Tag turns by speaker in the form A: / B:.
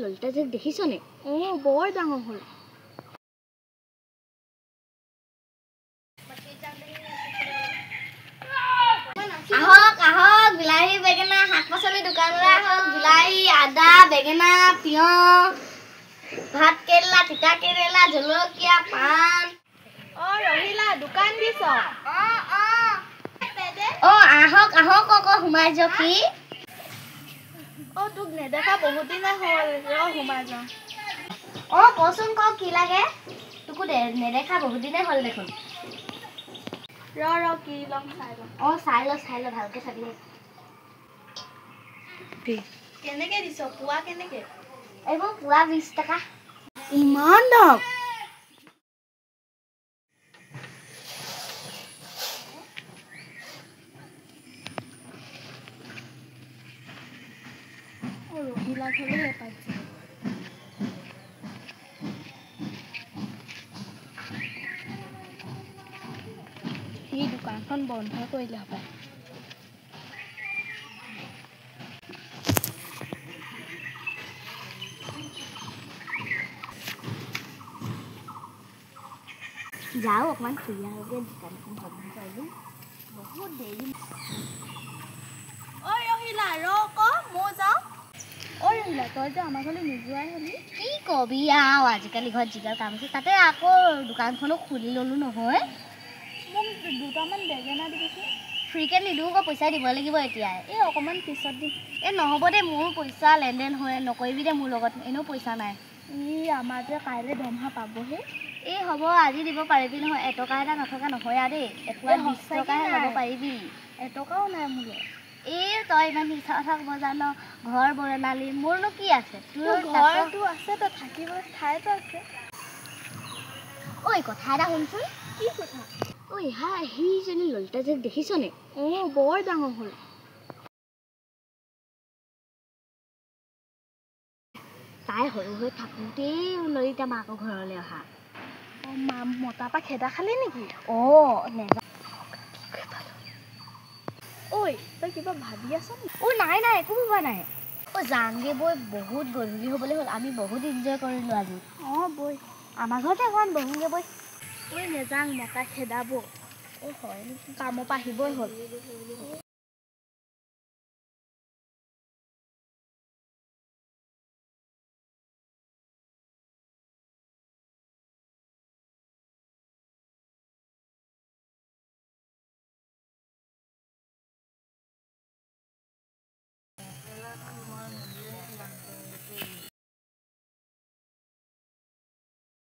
A: ললিতা যে দেখিছনে?
B: বৰ ডাঙৰ হ'ল।
A: আহক আহক বিলাহী বেঙেনা শাক পাচলি দোকানলৈ আহক। বিলাহী আদা বেঙেনা তিয়হ ভাত কেৰেলা তিতা কেৰেলা জলকীয়া পান।
B: ৰহিলা দোকান দিছ?
A: আহক আহক আকৌ সোমাই যাওকহি।
B: তোক নেদেখা বহুত দিনে হ'ল, সোমাই যাওঁ।
A: কচোন ক কি লাগে? তোকো নেদেখা বহুত দিনে হ'ল দেখোন।
B: কি ল'ম চাই লওঁ।
A: চাই ল ভালকে চাবি।
B: কেনেকে দিছ? পোৱা কেনেকে?
A: এইবোৰ পোৱা 20 টকা।
B: ইমান দাম? ৰহিলা ঘৰলৈ পাইছে। সি দোকানখন বন্ধ কৰিলে হপায়।
A: যাওঁ অকণমান ফুৰি আহোঁগৈ, দোকানখন বন্ধ কৰিলোঁ। বহুত দেৰি।
B: ৰহিলা মই যাওঁ। ৰহিলা তই যে আমাৰ ঘৰলৈ নোযোৱাই হ'লি।
A: কি কবি আৰু আজিকালি ঘৰত যিগাল কাম আছে তাতে আকৌ দোকানখনো খুলি ল'লোঁ নহয়।
B: মোক দুটামান বেঙেনা দিবিচোন।
A: ফ্ৰীকৈ নিদিওঁ আকৌ পইচা দিব লাগিব এতিয়াই।
B: অকণমান পিছত দিম।
A: নহ'ব দে, মোৰ পইচা লেনদেন হয় নকৰিবি দে মোৰ লগত, এনেও পইচা নাই।
B: আমাৰ যে কাইলৈ দৰমহা পাবহে।
A: হ'ব আজি দিব পাৰিবি নহয়, এটকা এটা নথকা নহয় আৰু দেই। এটকা 20 টকাহে ল'ব পাৰিবি।
B: এটকাও নাই মোলৈ।
A: তই ইমান মিছা কথা ক'ব জান? ঘৰ বনালি, মোৰনো কি আছে?
B: তোৰ ঘৰটো আছে, তই থাকিবলৈ ঠাইটো আছে।
A: কথা এটা শুনচোন।
B: কি কথা?
A: সিজনী ললিতা যে দেখিছনে?
B: বৰ ডাঙৰ হ'ল।
A: তাই সৰু হৈ থাকোঁতেই ললিতা মাকৰ ঘৰলৈ অহা।
B: মতাৰ পৰা খেদা খালি নেকি? তই কিবা ভাবি আছ নেকি?
A: নাই একো ভবা নাই। যাংগে বৈ, বহুত গধূলি হ'বলৈ হ'ল। আমি বহুত এনজয় কৰিলোঁ আজি।
B: বৈ
A: আমাৰ ঘৰতে অকণমান বহোঁগে বৈ।
B: নেযাং, মতাই খেদাব।
A: হয় নেকি?
B: কামৰ পৰা আহিবই হ'ল।